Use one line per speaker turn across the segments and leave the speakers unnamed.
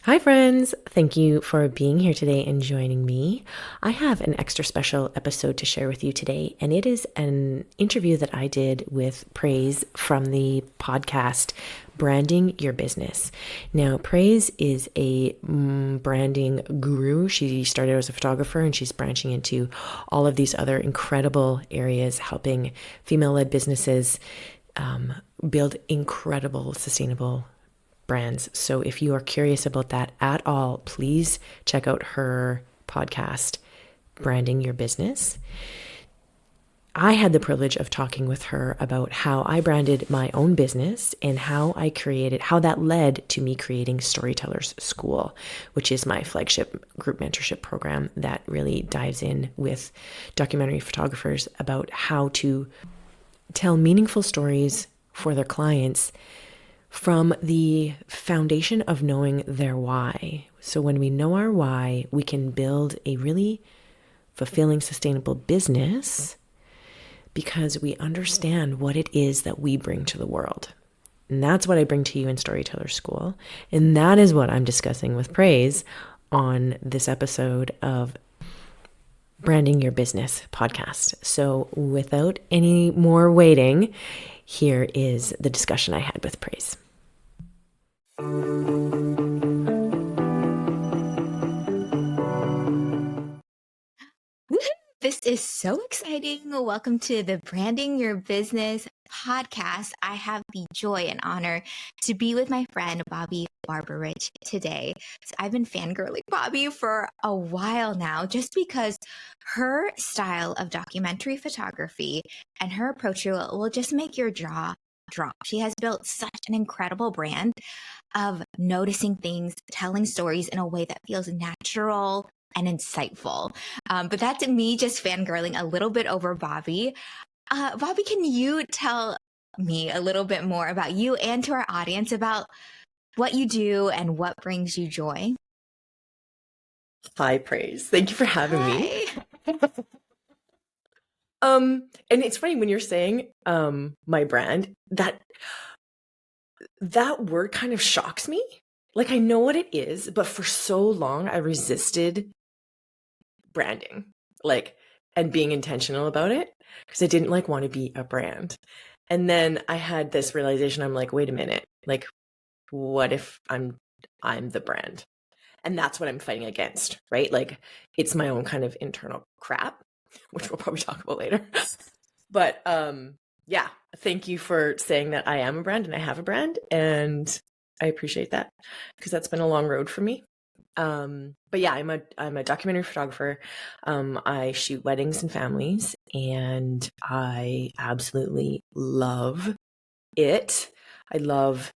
Hi, friends. Thank you for being here today and joining me. I have an extra special episode to share with you today, and it is an interview that I did with Praise from the podcast Branding Your Business. Now, Praise is a branding guru. She started as a photographer and she's branching into all of these other incredible areas, helping female led businesses build incredible, sustainable brands. So if you are curious about that at all, please check out her podcast, Branding Your Business. I had the privilege of talking with her about how I branded my own business and how that led to me creating Storyteller's School, which is my flagship group mentorship program that really dives in with documentary photographers about how to tell meaningful stories for their clients from the foundation of knowing their why. So when we know our why, we can build a really fulfilling, sustainable business because we understand what it is that we bring to the world. And that's what I bring to you in Storyteller School. And that is what I'm discussing with Praise on this episode of Branding Your Business podcast. So without any more waiting, here is the discussion I had with Praise.
This is so exciting. Welcome to the Branding Your Business podcast. I have the joy and honor to be with my friend Bobby Barberich today. So I've been fangirling Bobby for a while now just because her style of documentary photography and her approach to it will just make your jaw drop. She has built such an incredible brand of noticing things, telling stories in a way that feels natural and insightful. But that's me just fangirling a little bit over Bobby. Bobby, can you tell me a little bit more about you and to our audience about what you do and what brings you joy?
Hi, Praise. Thank you for having me.
Hi.
And it's funny when you're saying my brand, that word kind of shocks me. Like I know what it is, but for so long I resisted branding, and being intentional about it because I didn't want to be a brand. And then I had this realization. I'm like, wait a minute, what if I'm the brand? And that's what I'm fighting against, right? Like it's my own kind of internal crap, which we'll probably talk about later. But yeah, thank you for saying that I am a brand and I have a brand, and I appreciate that because that's been a long road for me. But yeah, I'm a documentary photographer. I shoot weddings and families, and I absolutely love it. I love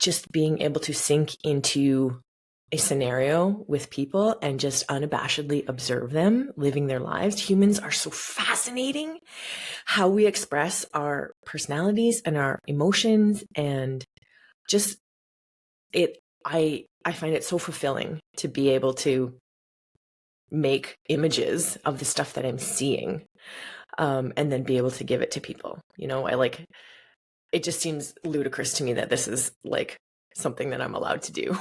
just being able to sink into a scenario with people and just unabashedly observe them living their lives. Humans are so fascinating, how we express our personalities and our emotions, and just I find it so fulfilling to be able to make images of the stuff that I'm seeing, and then be able to give it to people. It just seems ludicrous to me that this is something that I'm allowed to do.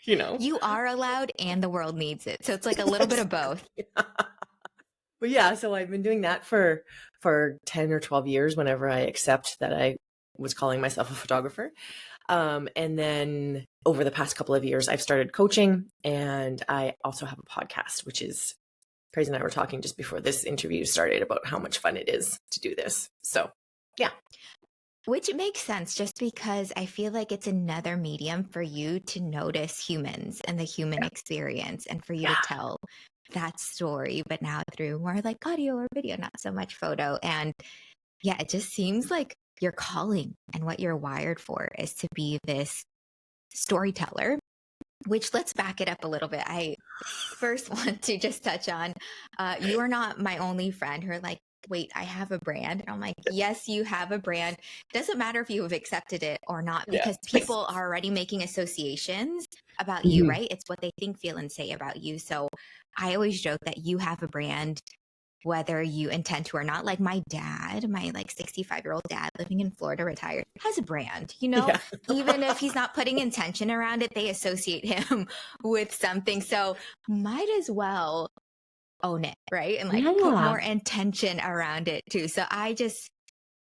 You are allowed and the world needs it. So it's like a little bit of both.
But yeah, so I've been doing that for 10 or 12 years whenever I accept that I was calling myself a photographer. And then over the past couple of years, I've started coaching, and I also have a podcast, which is, Praise and I were talking just before this interview started about how much fun it is to do this. So yeah.
Which makes sense just because I feel like it's another medium for you to notice humans and the human experience and for you to tell that story, but now through more like audio or video, not so much photo. And yeah, it just seems like your calling and what you're wired for is to be this storyteller, which let's back it up a little bit. I first want to just touch on you are not my only friend who are like, wait, I have a brand. And I'm like, yes, you have a brand. Doesn't matter if you have accepted it or not, because people are already making associations about you, right? It's what they think, feel, and say about you. So I always joke that you have a brand whether you intend to or not. Like my dad, my like 65-year-old dad living in Florida, retired, has a brand,
Yeah.
even if he's not putting intention around it, they associate him with something. So might as well own it, right? And like put
Yeah.
more intention around it too. So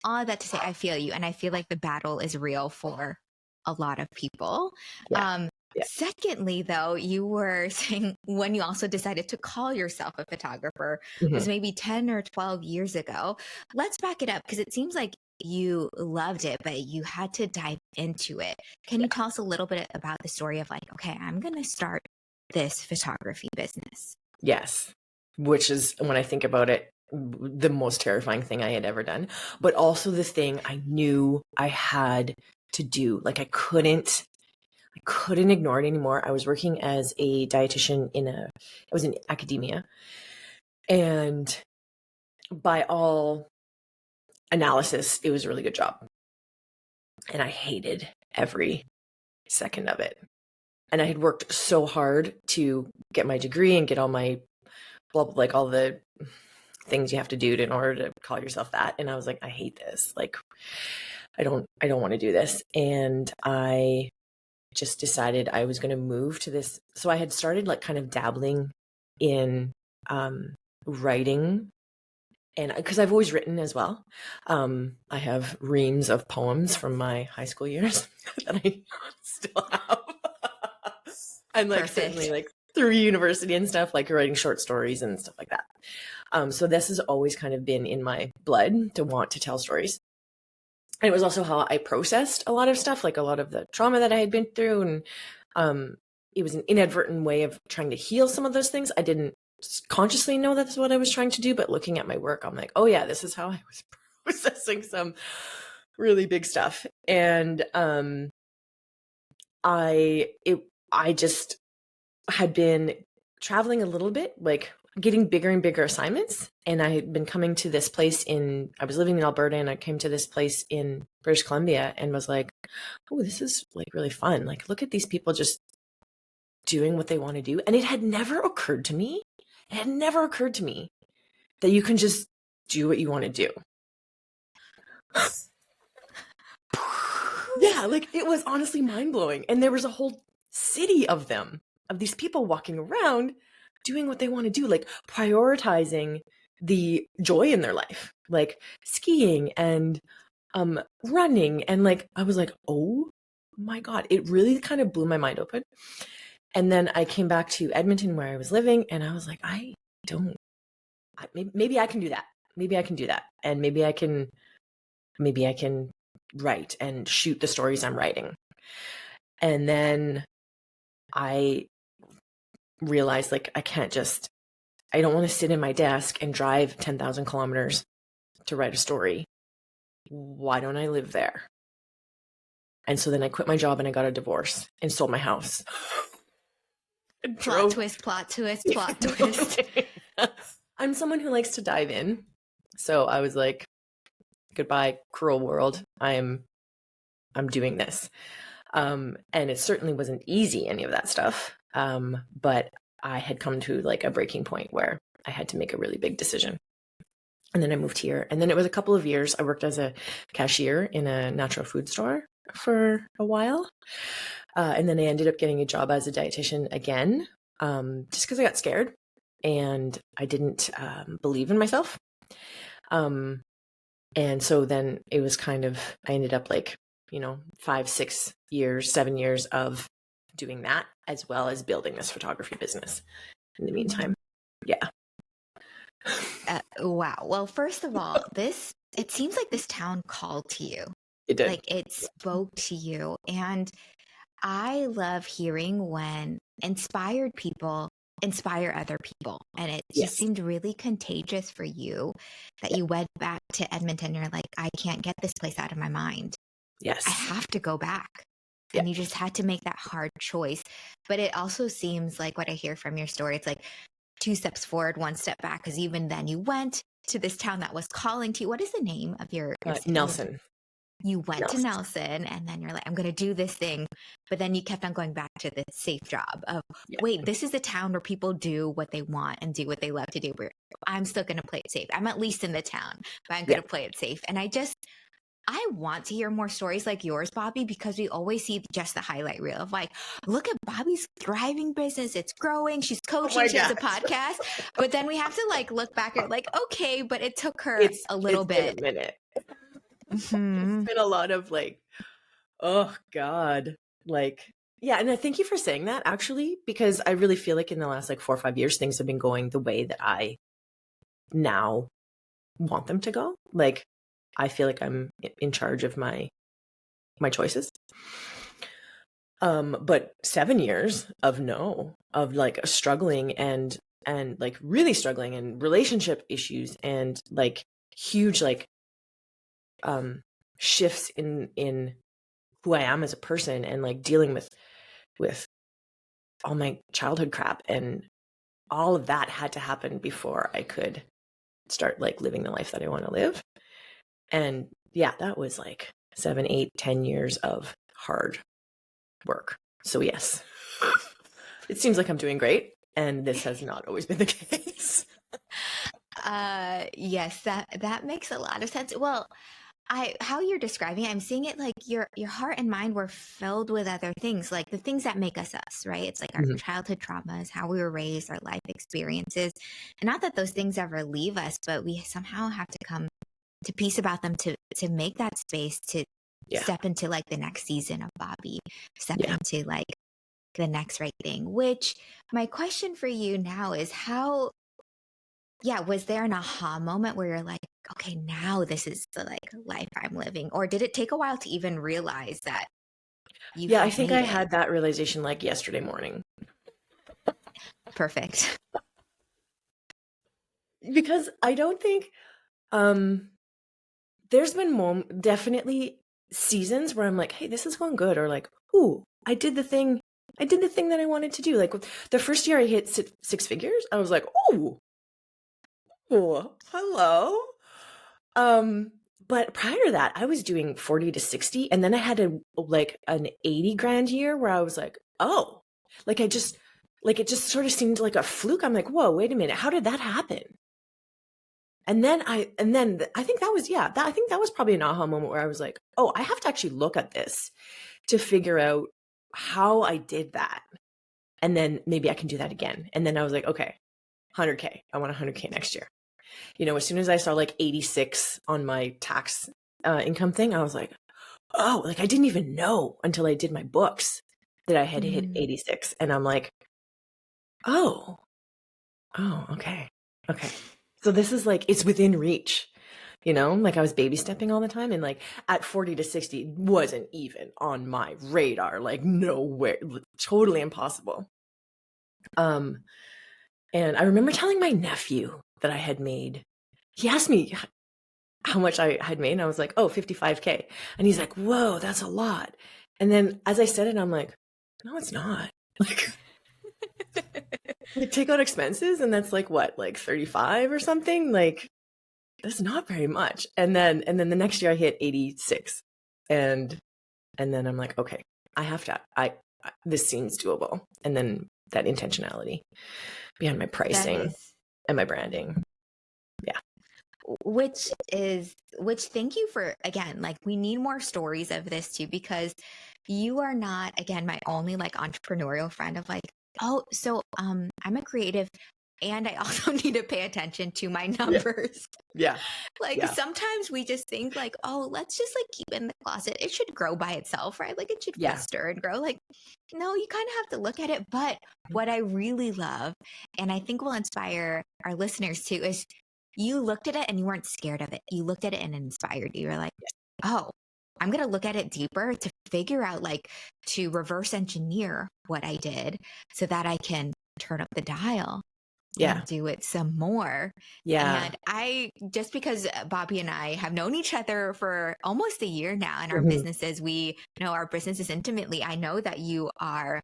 all of that to say, I feel you. And I feel like the battle is real for a lot of people.
Yeah. Yeah.
Secondly, though, you were saying when you also decided to call yourself a photographer was
Mhm.
maybe 10 or 12 years ago. Let's back it up because it seems like you loved it, but you had to dive into it. Can you tell us a little bit about the story of like, okay, I'm going to start this photography business?
Yes. Which is, when I think about it, the most terrifying thing I had ever done, but also the thing I knew I had to do. Like I couldn't ignore it anymore. I was working as a dietitian I was in academia, and by all analysis, it was a really good job. And I hated every second of it. And I had worked so hard to get my degree and get all my like all the things you have to do in order to call yourself that. And I was like, I hate this. Like, I don't want to do this. And I just decided I was going to move to this. So I had started like kind of dabbling in writing, and because I've always written as well. I have reams of poems from my high school years that I still have. And like
Perfect.
certainly like through university and stuff, like writing short stories and stuff like that. So this has always kind of been in my blood to want to tell stories. And it was also how I processed a lot of stuff, like a lot of the trauma that I had been through. And it was an inadvertent way of trying to heal some of those things. I didn't consciously know that's what I was trying to do, but looking at my work, I'm like, oh yeah, this is how I was processing some really big stuff. And I just had been traveling a little bit, like getting bigger and bigger assignments. And I had been coming to this place I was living in Alberta, and I came to this place in British Columbia and was like, oh, this is like really fun. Like, look at these people just doing what they want to do. And it had never occurred to me that you can just do what you want to do. Yeah, like it was honestly mind-blowing. And there was a whole city of them, of these people walking around doing what they want to do, like prioritizing the joy in their life, like skiing and running. And like I was like, oh my God, it really kind of blew my mind open. And then I came back to Edmonton where I was living, and I was like, maybe I can do that. Maybe I can do that. And maybe I can write and shoot the stories I'm writing. And then I realized like I don't want to sit in my desk and drive 10,000 kilometers to write a story. Why don't I live there? And so then I quit my job and I got a divorce and sold my house.
Plot twist.
I'm someone who likes to dive in. So I was like, goodbye, cruel world. I'm doing this. And it certainly wasn't easy, any of that stuff. But I had come to like a breaking point where I had to make a really big decision. And then I moved here. And then it was a couple of years. I worked as a cashier in a natural food store for a while. And then I ended up getting a job as a dietitian again, just because I got scared and I didn't believe in myself. And so then it was kind of, I ended up like, 5, 6 years, 7 years of doing that, as well as building this photography business in the meantime. Yeah.
Wow. Well, first of all, it seems like this town called to you.
It did.
Like it spoke to you. And I love hearing when inspired people inspire other people. And it just seemed really contagious for you that you went back to Edmonton. You're like, I can't get this place out of my mind.
Yes.
I have to go back. And you just had to make that hard choice. But it also seems like what I hear from your story, it's like 2 steps forward, 1 step back. Because even then you went to this town that was calling to you. What is the name of your city?
Nelson.
You went to
Nelson.
Nelson and then you're like, I'm going to do this thing. But then you kept on going back to the safe job of,
Yeah.
wait, this is a town where people do what they want and do what they love to do. Where I'm still going to play it safe. I'm at least in the town, but I'm going
Yeah.
to play it safe. And I want to hear more stories like yours, Bobby, because we always see just the highlight reel of like, look at Bobby's thriving business. It's growing. She's coaching. She has a podcast. But then we have to like look back and like, okay, but it took her a little
It's
bit.
been a minute.
Mm-hmm.
It's been a lot of like, oh God. Like, yeah. And I thank you for saying that actually, because I really feel like in the last like 4 or 5 years, things have been going the way that I now want them to go. Like, I feel like I'm in charge of my choices. But 7 years of like struggling and like really struggling and relationship issues and like huge like shifts in who I am as a person and like dealing with all my childhood crap, and all of that had to happen before I could start like living the life that I want to live. And yeah, that was like 7, 8, 10 years of hard work. So yes, it seems like I'm doing great, and this has not always been the case.
Yes, that makes a lot of sense. Well, how you're describing it, I'm seeing it like your heart and mind were filled with other things, like the things that make us us, right? It's like our
Mhm.
childhood traumas, how we were raised, our life experiences. And not that those things ever leave us, but we somehow have to come to peace about them to make that space to
Yeah.
step into like the next season of Bobby, step
Yeah.
into like the next right thing. Which my question for you now is was there an aha moment where you're like, okay, now this is the like life I'm living? Or did it take a while to even realize that you
Yeah, I
had
think
made
I
it?
had that realization like yesterday morning.
Perfect.
Because I don't think um there's been definitely seasons where I'm like, hey, this is going good, or like, ooh, I did the thing that I wanted to do. Like the first year I hit 6 figures, I was like, ooh, hello. But prior to that, I was doing 40 to 60, and then I had like an 80 grand year where I was like, oh, like it just sort of seemed like a fluke. I'm like, whoa, wait a minute, how did that happen? And then I think that was, I think that was probably an aha moment where I was like, oh, I have to actually look at this to figure out how I did that. And then maybe I can do that again. And then I was like, okay, 100K. I want 100K next year. As soon as I saw like 86 on my tax income thing, I was like, oh, like I didn't even know until I did my books that I had hit 86. And I'm like, oh, okay. So this is like, it's within reach, like I was baby stepping all the time. And like at 40 to 60 wasn't even on my radar, like no way, totally impossible. And I remember telling my nephew that I had made, he asked me how much I had made, and I was like, oh, 55K. And he's like, whoa, that's a lot. And then as I said it, I'm like, no, it's not. Like, take out expenses, and that's like what, like 35 or something? Like, that's not very much. And then the next year I hit 86. And then I'm like, okay, I have to, this seems doable. And then that intentionality behind my pricing and my branding. Yeah.
Which thank you for, again, like we need more stories of this too, because you are not, again, my only like entrepreneurial friend of like, oh, so I'm a creative and I also need to pay attention to my numbers.
Yeah.
Like sometimes we just think like, oh, let's just like keep it in the closet. It should grow by itself, right? Like it should fester and grow. Like, no, you kind of have to look at it. But what I really love, and I think will inspire our listeners too, is you looked at it and you weren't scared of it. You looked at it and it inspired you. You're like, oh, I'm going to look at it deeper to figure out, like, to reverse engineer what I did so that I can turn up the dial and do it some more. And just because Bobby and I have known each other for almost a year now, and our businesses, we know our businesses intimately, I know that you are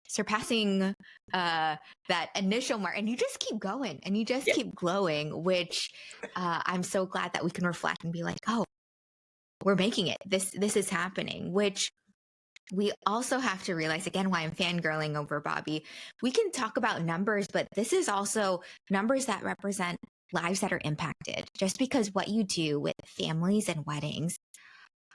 surpassing that initial mark, and you just keep going and you just keep glowing, which I'm so glad that we can reflect and be like, oh, we're making it. This is happening, which we also have to realize, again, why I'm fangirling over Bobby. We can talk about numbers, but this is also numbers that represent lives that are impacted. Just because what you do with families and weddings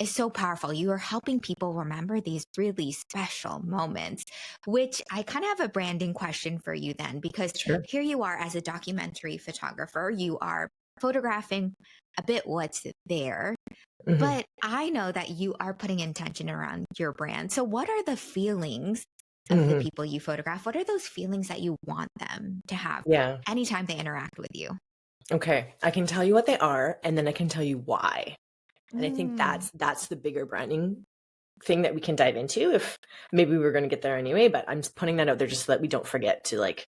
is so powerful. You are helping people remember these really special moments, which I kind of have a branding question for you then, because
Sure.
here you are as a documentary photographer, you are photographing a bit what's there.
Mm-hmm.
But I know that you are putting intention around your brand. So, what are the feelings of the
Mm-hmm.
people you photograph? What are those feelings that you want them to have
Yeah.
anytime they interact with you?
Okay. I can tell you what they are, and then I can tell you why. And I think
Mm.
that's the bigger branding thing that we can dive into, if maybe we were going to get there anyway, but I'm just putting that out there just so that we don't forget to like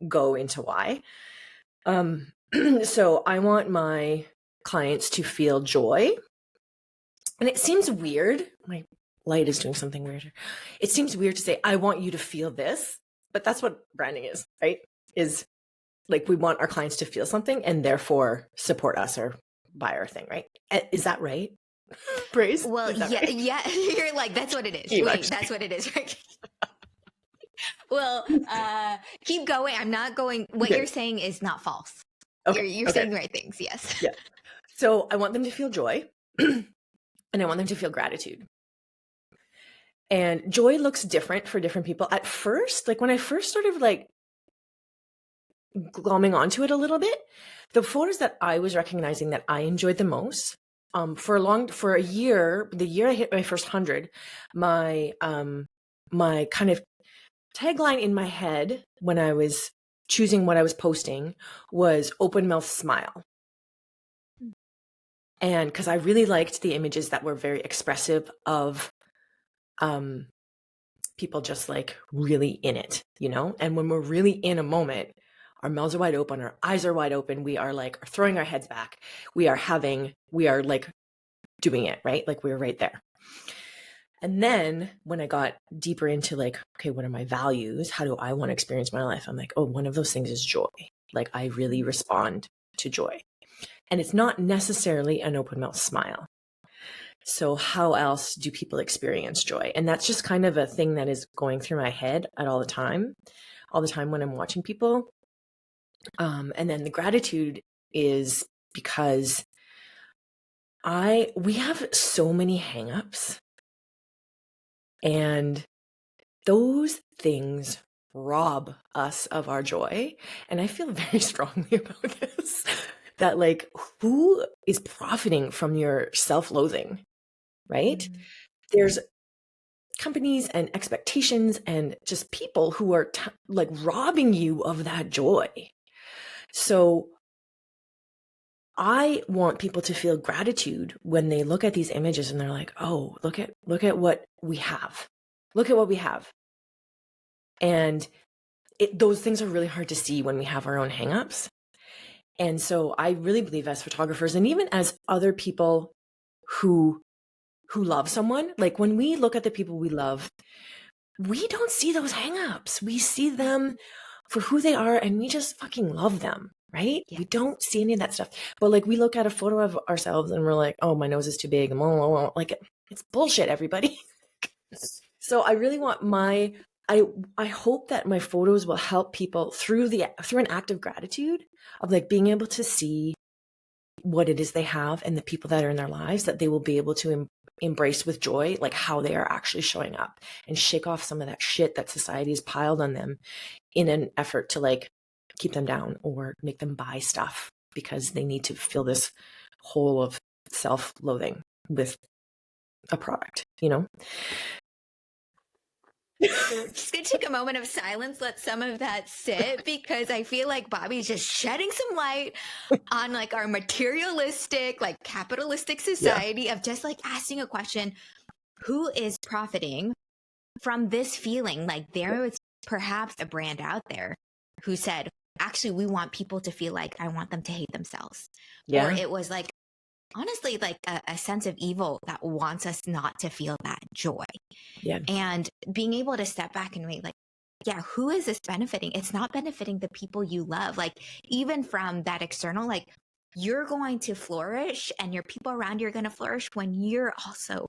go into why. So I want my clients to feel joy. And it seems weird. My light is doing something weird. It seems weird to say, I want you to feel this, but that's what branding is, right? Is like we want our clients to feel something and therefore support us or buy our thing, right? Is that right? Praise?
Well,
Is that
yeah,
right?
yeah. You're like, that's what it is.
You
Wait,
actually.
that's what it is, right? Well, keep going. I'm not going. What you're
Okay.
saying is not false.
Okay.
You're
Okay.
saying the right things. Yes.
Yeah. So I want them to feel joy and I want them to feel gratitude. And joy looks different for different people. At first, like when I first started like glomming onto it a little bit, the photos that I was recognizing that I enjoyed the most, for a year, the year I hit my first 100, my my kind of tagline in my head when I was choosing what I was posting was open mouth smile. And because I really liked the images that were very expressive of people just like really in it, you know? And when we're really in a moment, our mouths are wide open, our eyes are wide open, we are like throwing our heads back. We are like doing it, right? Like we're right there. And then when I got deeper into like, okay, what are my values? How do I want to experience my life? I'm like, oh, one of those things is joy. Like I really respond to joy. And it's not necessarily an open mouth smile. So how else do people experience joy? And that's just kind of a thing that is going through my head at all the time when I'm watching people. And then the gratitude is because we have so many hangups, and those things rob us of our joy. And I feel very strongly about this, that like, who is profiting from your self-loathing, right?
Mm.
There's companies and expectations and just people who are like robbing you of that joy. So I want people to feel gratitude when they look at these images and they're like, oh, look at what we have. Look at what we have. And those things are really hard to see when we have our own hangups. And so I really believe as photographers and even as other people who love someone, like when we look at the people we love, we don't see those hangups. We see them for who they are and we just fucking love them, right?
Yeah.
We don't see any of that stuff. But like we look at a photo of ourselves and we're like, oh, my nose is too big. Like it's bullshit, everybody. So I really want I hope that my photos will help people through an act of gratitude of like being able to see what it is they have and the people that are in their lives, that they will be able to embrace with joy, like how they are actually showing up, and shake off some of that shit that society has piled on them in an effort to like keep them down or make them buy stuff because they need to fill this hole of self-loathing with a product, you know?
Just gonna take a moment of silence, let some of that sit, because I feel like Bobby's just shedding some light on like our materialistic, like capitalistic
Yeah.
society of just like asking a question: who is profiting from this feeling? Like there was perhaps a brand out there who said, actually, we want people to feel like I want them to hate themselves. Or
Yeah.
it was like, honestly, like a sense of evil that wants us not to feel that joy.
Yeah.
And being able to step back and be like, yeah, who is this benefiting? It's not benefiting the people you love. Like, even from that external, like, you're going to flourish and your people around you are going to flourish when you're also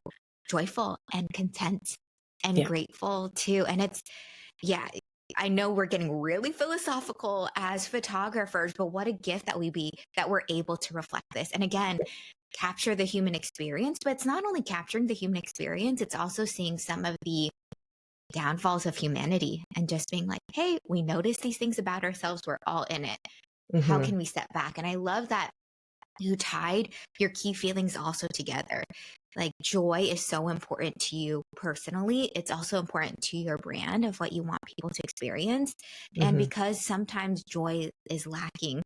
joyful and content and grateful too. And it's, yeah, I know we're getting really philosophical as photographers, but what a gift that we're able to reflect this. And again, capture the human experience, but it's not only capturing the human experience, it's also seeing some of the downfalls of humanity and just being like, hey, we notice these things about ourselves. We're all in it. How can we step back? And I love that you tied your key feelings also together. Like joy is so important to you personally. It's also important to your brand of what you want people to experience. And because sometimes joy is lacking,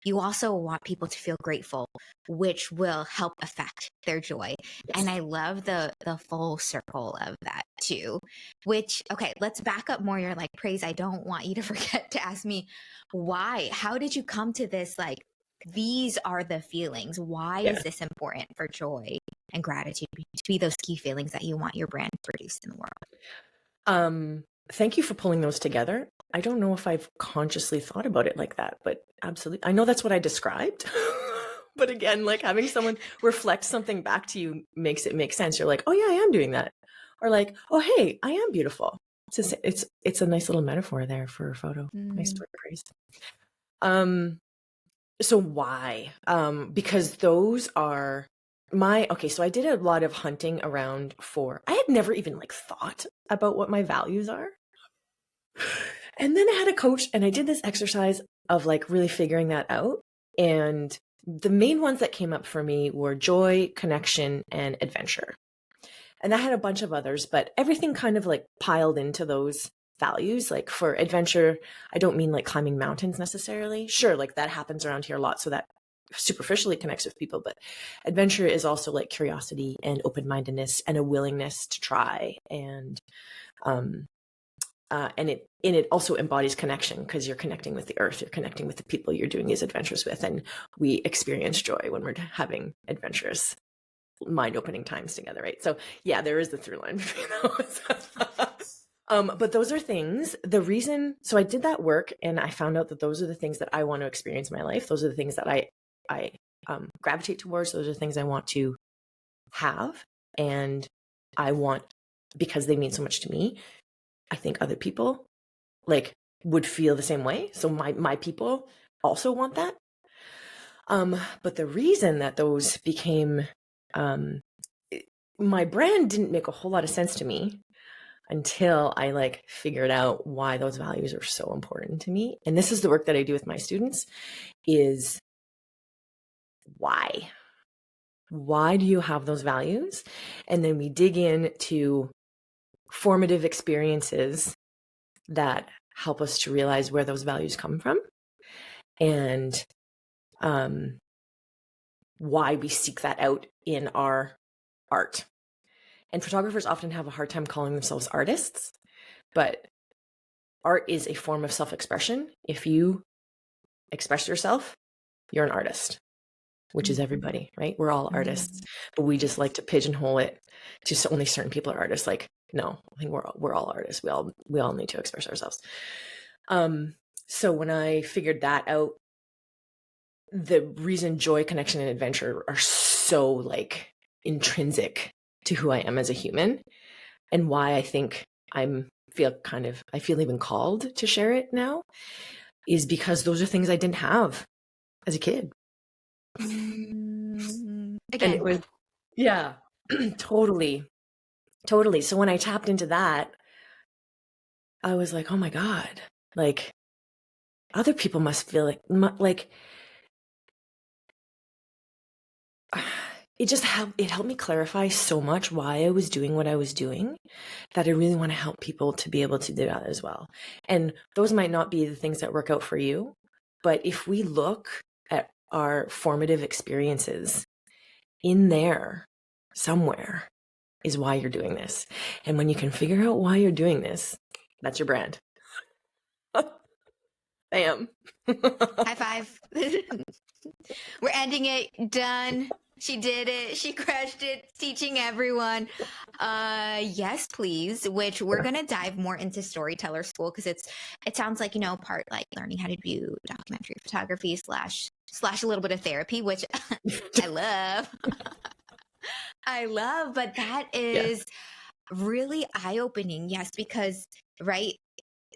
you also want people to feel grateful, which will help affect their joy. And I love the full circle of that too, which, okay, let's back up more. You're like, Praise, I don't want you to forget to ask me why. How did you come to this? Like, these are the feelings. Why is this important for joy and gratitude to be those key feelings that you want your brand to produce in the world?
Thank you for pulling those together. I don't know if I've consciously thought about it like that, but absolutely. I know that's what I described. But again, like having someone reflect something back to you makes it make sense. You're like, oh yeah, I am doing that. Or like, oh, hey, I am beautiful. It's a nice little metaphor there for a photo. Nice story, Praise. So why? Because those are so I did a lot of hunting around I had never even like thought about what my values are. And then I had a coach and I did this exercise of like really figuring that out. And the main ones that came up for me were joy, connection, and adventure. And I had a bunch of others, but everything kind of like piled into those values. Like for adventure, I don't mean like climbing mountains necessarily. Sure, like that happens around here a lot, so that superficially connects with people, but adventure is also like curiosity and open-mindedness and a willingness to try. And it also embodies connection because you're connecting with the earth, you're connecting with the people you're doing these adventures with, and we experience joy when we're having adventurous, mind-opening times together, right? So yeah, there is the through line between those. But those are things, so I did that work and I found out that those are the things that I want to experience in my life. Those are the things that I gravitate towards. Those are the things I want to have. And I want, because they mean so much to me, I think other people like would feel the same way. So my people also want that. But the reason that those became, my brand didn't make a whole lot of sense to me until I like figured out why those values are so important to me. And this is the work that I do with my students is why? Why do you have those values? And then we dig into formative experiences that help us to realize where those values come from and why we seek that out in our art. And photographers often have a hard time calling themselves artists, but art is a form of self-expression. If you express yourself, you're an artist, which is everybody, right? We're all artists, but we just like to pigeonhole it to only certain people are artists. Like, no, I think we're all artists. We all need to express ourselves. So when I figured that out, the reason joy, connection, and adventure are so like intrinsic to who I am as a human and why I think I feel even called to share it now is because those are things I didn't have as a kid.
Again.
And it was, yeah, totally. So when I tapped into that, I was like, oh my God, like other people must feel like it helped me clarify so much why I was doing what I was doing that I really want to help people to be able to do that as well. And those might not be the things that work out for you, but if we look at our formative experiences in there somewhere is why you're doing this. And when you can figure out why you're doing this, that's your brand. Bam.
High five. We're ending it. Done. She did it. She crushed it, teaching everyone. Yes, please. Which we're gonna dive more into Storyteller School because it sounds like part like learning how to do documentary photography slash a little bit of therapy, which I love. I love, but that
Yeah.
is really eye opening. Yes, because right,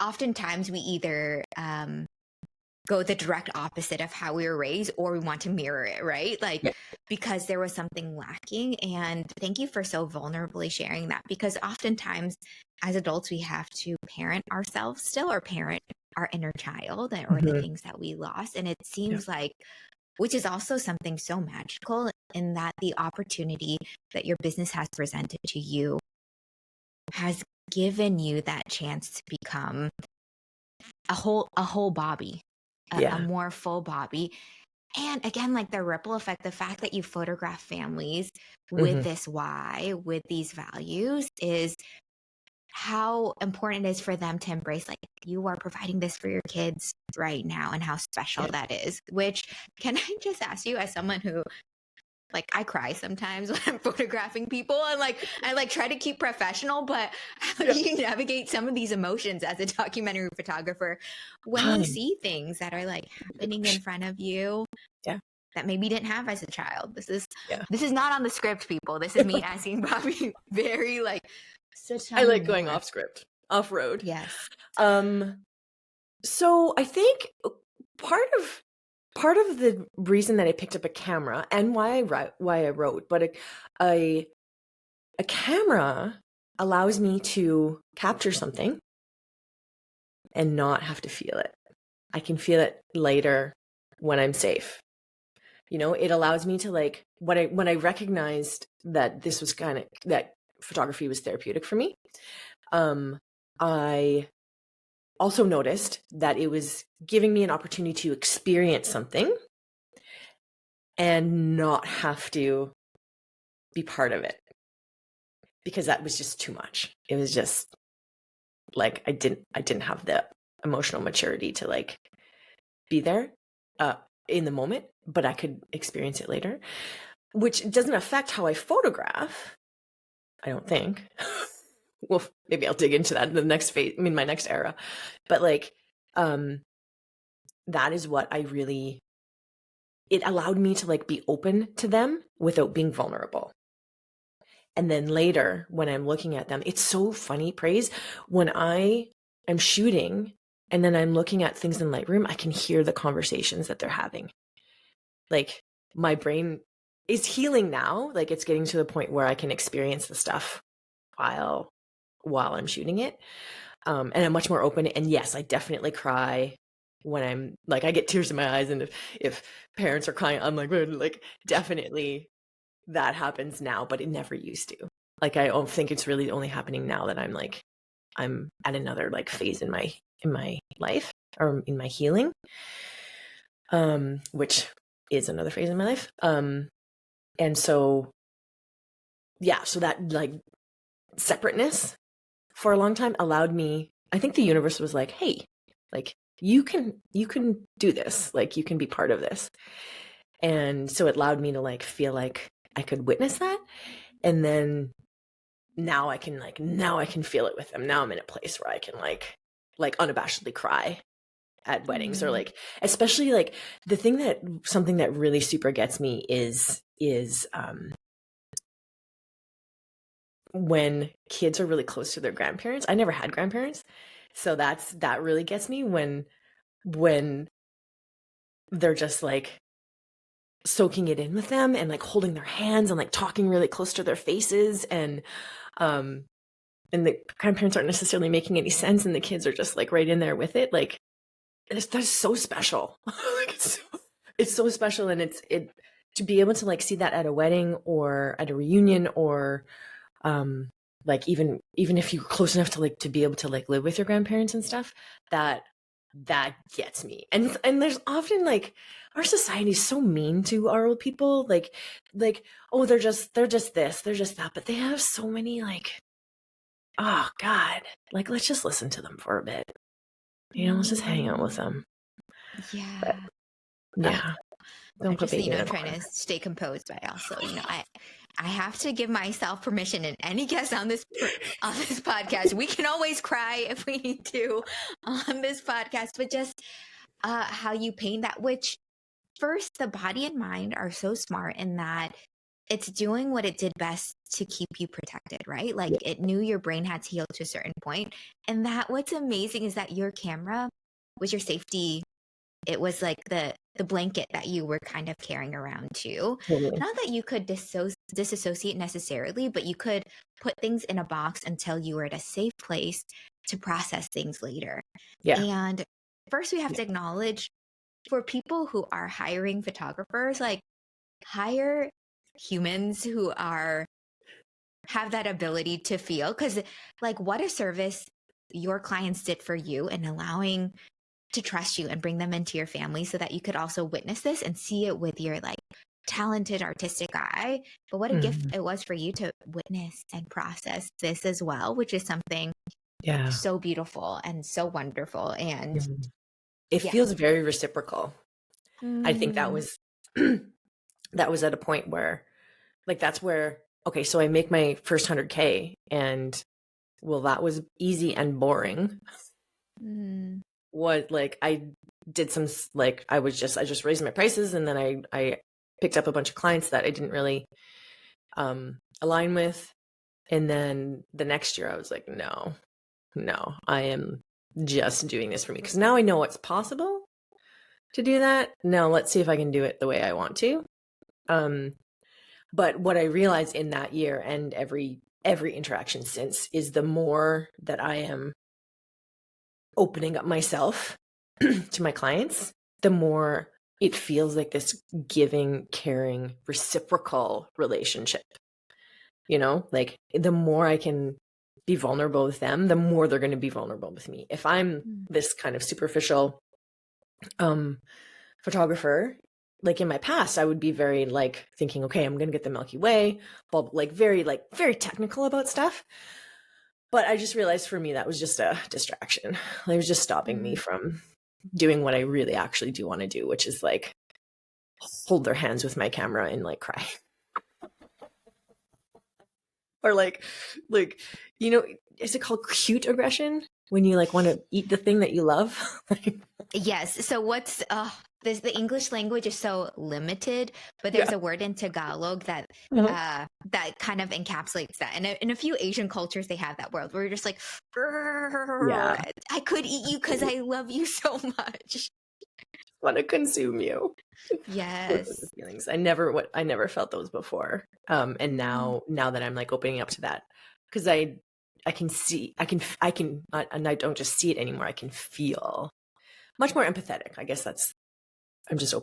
oftentimes we either go the direct opposite of how we were raised or we want to mirror it, right? Like,
Yeah.
because there was something lacking. And thank you for so vulnerably sharing that, because oftentimes as adults we have to parent ourselves still, or parent our inner child, or the
Mhm.
things that we lost. And it
Yeah.
seems like, which is also something so magical, in that the opportunity that your business has presented to you has given you that chance to become a whole Bobby, a
Yeah.
more full Bobby. And again, like the ripple effect, the fact that you photograph families with
Mhm.
this why, with these values, is how important it is for them to embrace, like, you are providing this for your kids right now, and how special
Yeah.
that is. Which, can I just ask you, as someone who, like, I cry sometimes when I'm photographing people, and like I like try to keep professional, but how
Yeah.
do you navigate some of these emotions as a documentary photographer when you
Um,
see things that are like happening in front of you
yeah.
that maybe you didn't have as a child?
Yeah.
This is not on the script, people. This is me asking Bobby very like, so tell
I
me
like going
more.
off script, off road.
Yes.
Um, so I think part of the reason that I picked up a camera and why I wrote, but a camera allows me to capture something and not have to feel it. I can feel it later when I'm safe. It allows me to, like, when I recognized that this was that photography was therapeutic for me. I also noticed that it was giving me an opportunity to experience something and not have to be part of it, because that was just too much. It was just like I didn't have the emotional maturity to, like, be there in the moment, but I could experience it later, which doesn't affect how I photograph, I don't think. Well, maybe I'll dig into that in the next phase, in my next era. But, like, that is what it allowed me to, like, be open to them without being vulnerable. And then later, when I'm looking at them, it's so funny, Praise, when I am shooting and then I'm looking at things in Lightroom, I can hear the conversations that they're having. Like, my brain is healing now. Like, it's getting to the point where I can experience the stuff while I'm shooting it. And I'm much more open. And yes, I definitely cry when I'm like, I get tears in my eyes. And if parents are crying, I'm like, definitely that happens now, but it never used to. Like, I don't think it's really only happening now that I'm at another, like, phase in my life, or in my healing, which is another phase in my life. And so, yeah, so that, like, separateness for a long time allowed me, I think the universe was like, hey, like, you can do this, like, you can be part of this. And so it allowed me to, like, feel like I could witness that. And then now I can feel it with them. Now I'm in a place where I can, like unabashedly cry at weddings, or, like, especially, like, something that really super gets me is when kids are really close to their grandparents. I never had grandparents, so that really gets me when they're just, like, soaking it in with them and, like, holding their hands and, like, talking really close to their faces, and the grandparents aren't necessarily making any sense, and the kids are just, like, right in there with it. Like, that's so special. Like, it's so special, and it to be able to, like, see that at a wedding or at a reunion, or like, even if you're close enough to, like, to be able to, like, live with your grandparents and stuff, that gets me. And there's often, like, our society is so mean to our old people, like, oh, they're just this, they're just that, but they have so many, like, oh God, like, let's just listen to them for a bit, let's just hang out with them.
Yeah.
But, yeah. Don't
I'm
put
just,
baby in a
trying
corner.
to stay composed, but also, I have to give myself permission, and any guest on this podcast, we can always cry if we need to on this podcast, but just how you paint that, which first, the body and mind are so smart in that it's doing what it did best to keep you protected, right? Like
Yeah.
it knew your brain had to heal to a certain point. And that what's amazing is that your camera was your safety. It was like the blanket that you were kind of carrying around too.
Totally.
Not that you could disassociate necessarily, but you could put things in a box until you were at a safe place to process things later.
Yeah.
And first, we have to acknowledge for people who are hiring photographers, like hire humans who have that ability to feel, because like what a service your clients did for you and allowing to trust you and bring them into your family so that you could also witness this and see it with your like talented artistic eye. But what a gift it was for you to witness and process this as well, which is something
Yeah.
so beautiful and so wonderful. And
It
yeah.
feels very reciprocal. I think that
Mm.
was that was at a point where like that's where okay, so I make my first 100K and well that was easy and boring. What like I did some like I just raised my prices and then I picked up a bunch of clients that I didn't really align with, and then the next year I was like no, I am just doing this for me because now I know it's possible to do that. Now let's see if I can do it the way I want to. But what I realized in that year and every interaction since is the more that I am opening up myself to my clients, the more it feels like this giving, caring, reciprocal relationship. Like the more I can be vulnerable with them, the more they're going to be vulnerable with me. If I'm this kind of superficial photographer, like in my past, I would be very like thinking, okay, I'm going to get the Milky Way, but like very technical about stuff. But I just realized for me, that was just a distraction. It was just stopping me from doing what I really actually do want to do, which is like hold their hands with my camera and like cry. Or like, is it called cute aggression? When you like want to eat the thing that you love?
Yes. So what's the English language is so limited, but there's a word in Tagalog that that kind of encapsulates that. And in a few Asian cultures, they have that word where you're just like, I could eat you because I love you so much.
Want to consume you.
Yes.
Feelings. I never felt those before. And now that I'm like opening up to that, because I can see, I can, and I don't just see it anymore. I can feel much more empathetic. I guess I'm just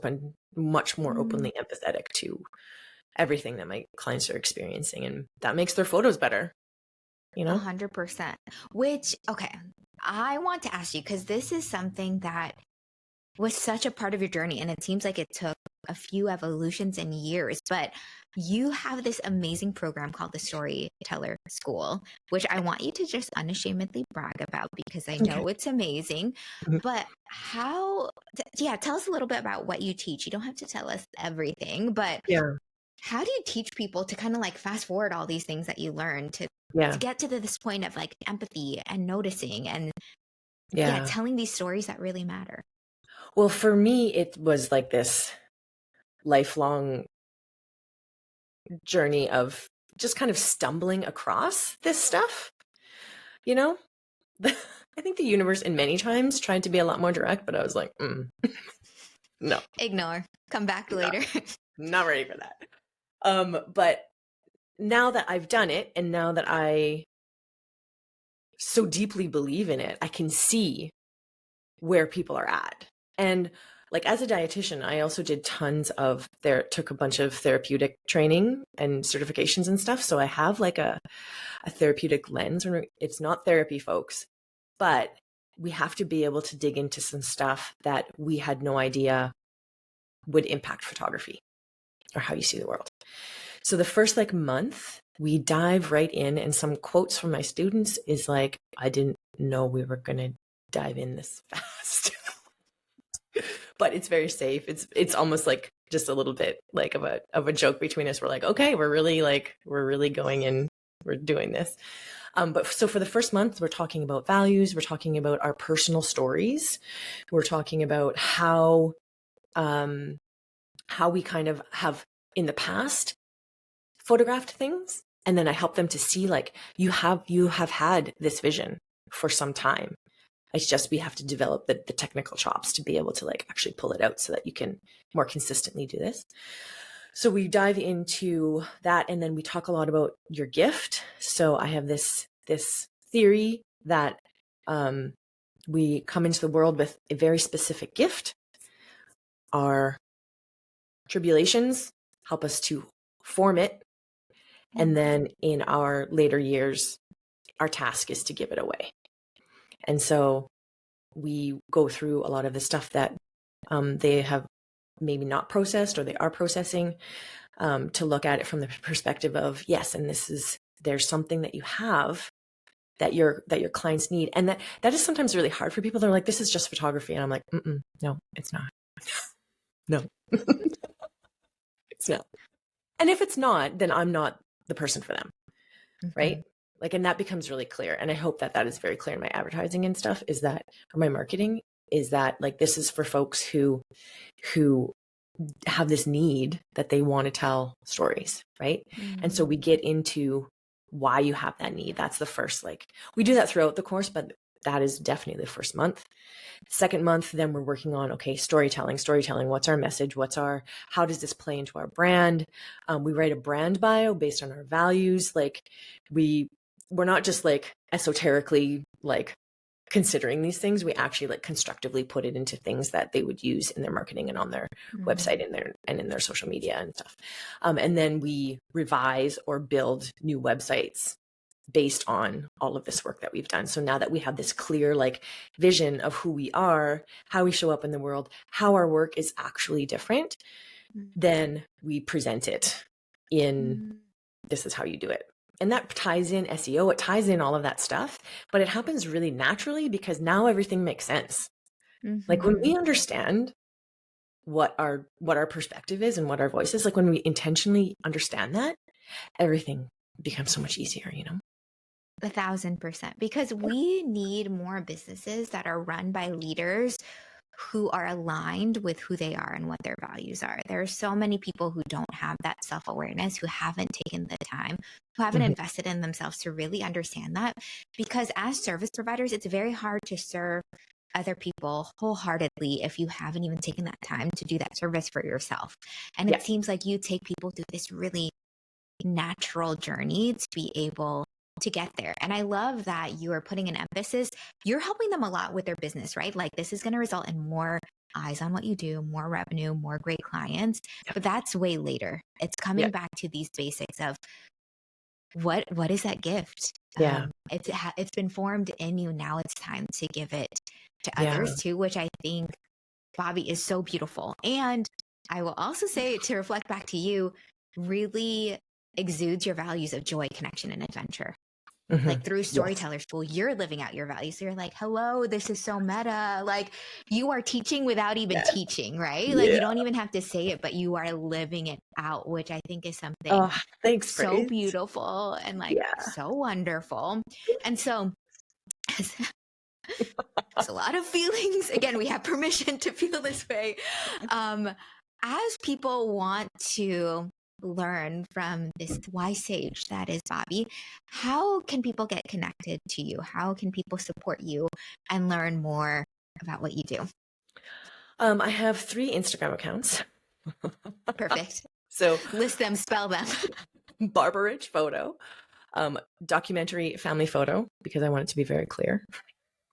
much more openly empathetic to everything that my clients are experiencing. And that makes their photos better,
100%. Which, okay, I want to ask you, because this is something that was such a part of your journey. And it seems like it took a few evolutions and years, but you have this amazing program called the Storyteller School, which I want you to just unashamedly brag about because I know it's amazing. But tell us a little bit about what you teach. You don't have to tell us everything, but how do you teach people to kind of like fast forward all these things that you learned to get to this point of like empathy and noticing and telling these stories that really matter?
Well, for me, it was like this lifelong journey of just kind of stumbling across this stuff. I think the universe in many times tried to be a lot more direct, but I was like, no.
Ignore. Come back later.
Not ready for that. But now that I've done it and now that I so deeply believe in it, I can see where people are at. And like as a dietitian, I also did took a bunch of therapeutic training and certifications and stuff. So I have like a therapeutic lens. It's not therapy, folks, but we have to be able to dig into some stuff that we had no idea would impact photography or how you see the world. So the first like month, we dive right in, and some quotes from my students is like, I didn't know we were going to dive in this fast. But it's very safe. It's almost like just a little bit like of a joke between us. We're like, okay, we're really going in, we're doing this. But so for the first month, we're talking about values. We're talking about our personal stories. We're talking about how we kind of have in the past photographed things. And then I help them to see, like, you have had this vision for some time. It's just, we have to develop the technical chops to be able to like actually pull it out so that you can more consistently do this. So we dive into that, and then we talk a lot about your gift. So I have this theory that we come into the world with a very specific gift. Our tribulations help us to form it. And then in our later years, our task is to give it away. And so we go through a lot of the stuff that they have maybe not processed or they are processing, to look at it from the perspective of, yes, and there's something that you have that your clients need. And that is sometimes really hard for people. They're like, this is just photography. And I'm like, no, it's not. No, it's not. And if it's not, then I'm not the person for them. Right? Like, and that becomes really clear. And I hope that is very clear in my advertising and stuff, is that, or my marketing, is that like, this is for folks who have this need that they want to tell stories. Right. And so we get into why you have that need. That's the first, like, we do that throughout the course, but that is definitely the first month. Second month, then we're working on, okay, storytelling. What's our message? How does this play into our brand? We write a brand bio based on our values. Like, we're not just like esoterically like considering these things. We actually like constructively put it into things that they would use in their marketing and on their website and in their social media and stuff. And then we revise or build new websites based on all of this work that we've done. So now that we have this clear like vision of who we are, how we show up in the world, how our work is actually different, then we present it in, this is how you do it. And that ties in SEO, it ties in all of that stuff, but it happens really naturally because now everything makes sense. Like, when we understand what our perspective is and what our voice is, like when we intentionally understand that, everything becomes so much easier,
1,000%, because we need more businesses that are run by leaders who are aligned with who they are and what their values are. There are so many people who don't have that self-awareness, who haven't taken the time, who haven't invested in themselves to really understand that. Because as service providers, it's very hard to serve other people wholeheartedly if you haven't even taken that time to do that service for yourself. And it seems like you take people through this really natural journey to be able to get there. And I love that you are putting an emphasis. You're helping them a lot with their business, right? Like, this is going to result in more eyes on what you do, more revenue, more great clients. But that's way later. It's coming back to these basics of what is that gift? It's been formed in you. Now it's time to give it to others too, which I think, Bobby, is so beautiful. And I will also say, to reflect back to you, really exudes your values of joy, connection, and adventure. Like, through Storyteller School, you're living out your values. So you're like, hello, this is so meta. Like, you are teaching without even teaching, right? Like, you don't even have to say it, but you are living it out, which I think is something so
Praise.
beautiful and like so wonderful. And so there's a lot of feelings. Again, we have permission to feel this way. As people want to learn from this wise sage that is Bobby, how can people get connected to you? How can people support you and learn more about what you do?
I have 3 Instagram accounts.
Perfect.
So
list them, spell them.
Barbarich Photo, documentary family photo, because I want it to be very clear.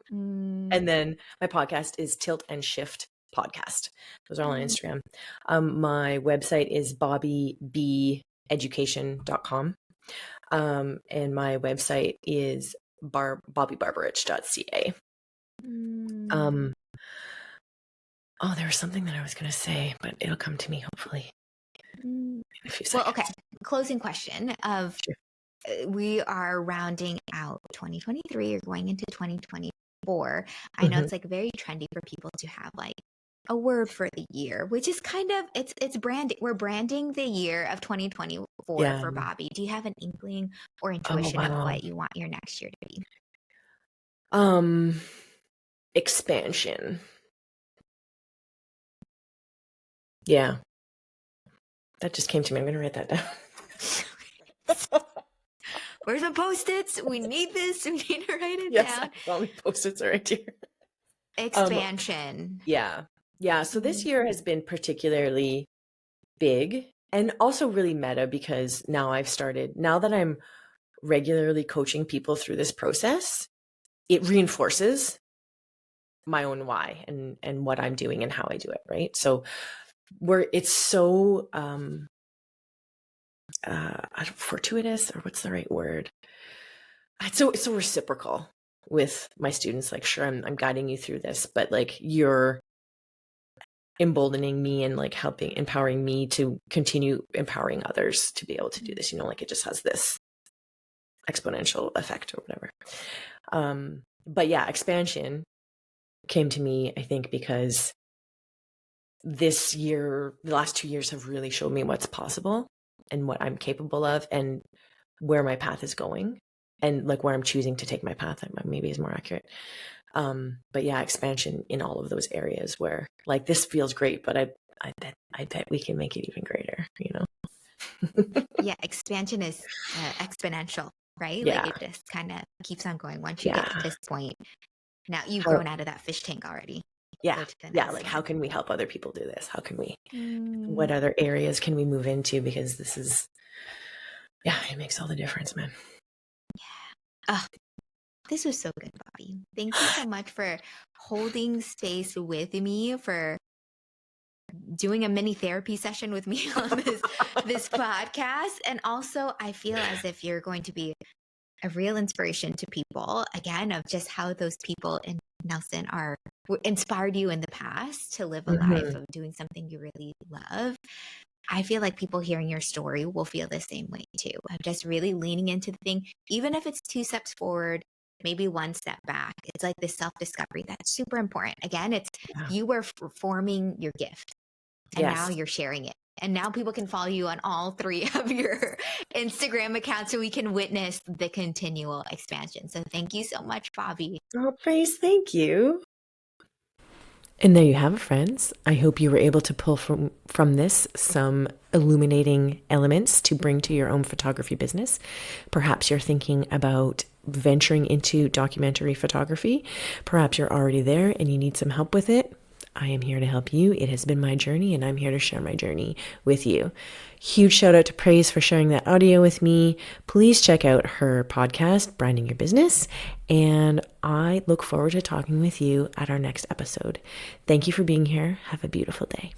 And then my podcast is Tilt and Shift Podcast. Those are all on Instagram. My website is bobbybeducation.com. And my website is bobbybarbarich.ca. There was something that I was going to say, but it'll come to me hopefully in a few seconds.
Well, okay. Closing question of, we are rounding out 2023 or going into 2024. I know it's like very trendy for people to have like a word for the year, which is kind of it's branding. We're branding the year of 2024
Yeah.
for Bobby. Do you have an inkling or
Oh,
intuition of
wow.
what you want your next year to be?
Expansion. Yeah. That just came to me. I'm going to write that down.
Where's my Post-its? We need this. We need to write it
Yes,
down.
all my Post-its are right here.
Expansion.
Yeah. Yeah. So this year has been particularly big and also really meta because now that I'm regularly coaching people through this process, it reinforces my own why and what I'm doing and how I do it. Right. So it's so, fortuitous, or what's the right word? It's so reciprocal with my students. Like, sure, I'm guiding you through this, but like you're emboldening me and like empowering me to continue empowering others to be able to do this. Like it just has this exponential effect or whatever. But yeah, expansion came to me, I think, because this year, the last 2 years have really showed me what's possible and what I'm capable of and where my path is going and like where I'm choosing to take my path, maybe is more accurate. But yeah, expansion in all of those areas where like this feels great, but I bet we can make it even greater,
Yeah, expansion is exponential, right? Like
Yeah.
it just kind of keeps on going. Once you get to
Yeah.
this point, now you've
How,
grown out of that fish tank already.
yeah.
Go to the
Yeah.
next
Like
one.
how can we help other people do this? What other areas can we move into? Because it makes all the difference, man.
Oh, this was so good, Bobby. Thank you so much for holding space with me, for doing a mini therapy session with me on this podcast. And also, I feel as if you're going to be a real inspiration to people, again, of just how those people in Nelson inspired you in the past to live a life
Mm-hmm.
of doing something you really love. I feel like people hearing your story will feel the same way too, of just really leaning into the thing, even if it's 2 steps forward, maybe 1 step back. It's like this self-discovery that's super important. Again, it's
Yeah.
you were forming your gift and now
Yes.
you're sharing it. And now people can follow you on all 3 of your Instagram accounts so we can witness the continual expansion. So thank you so much, Bobby.
Oh, Praise. Thank you. And there you have it, friends. I hope you were able to pull from this some illuminating elements to bring to your own photography business. Perhaps you're thinking about venturing into documentary photography. Perhaps you're already there and you need some help with it. I am here to help you. It has been my journey and I'm here to share my journey with you. Huge shout out to Praise for sharing that audio with me. Please check out her podcast, Branding Your Business. And I look forward to talking with you at our next episode. Thank you for being here. Have a beautiful day.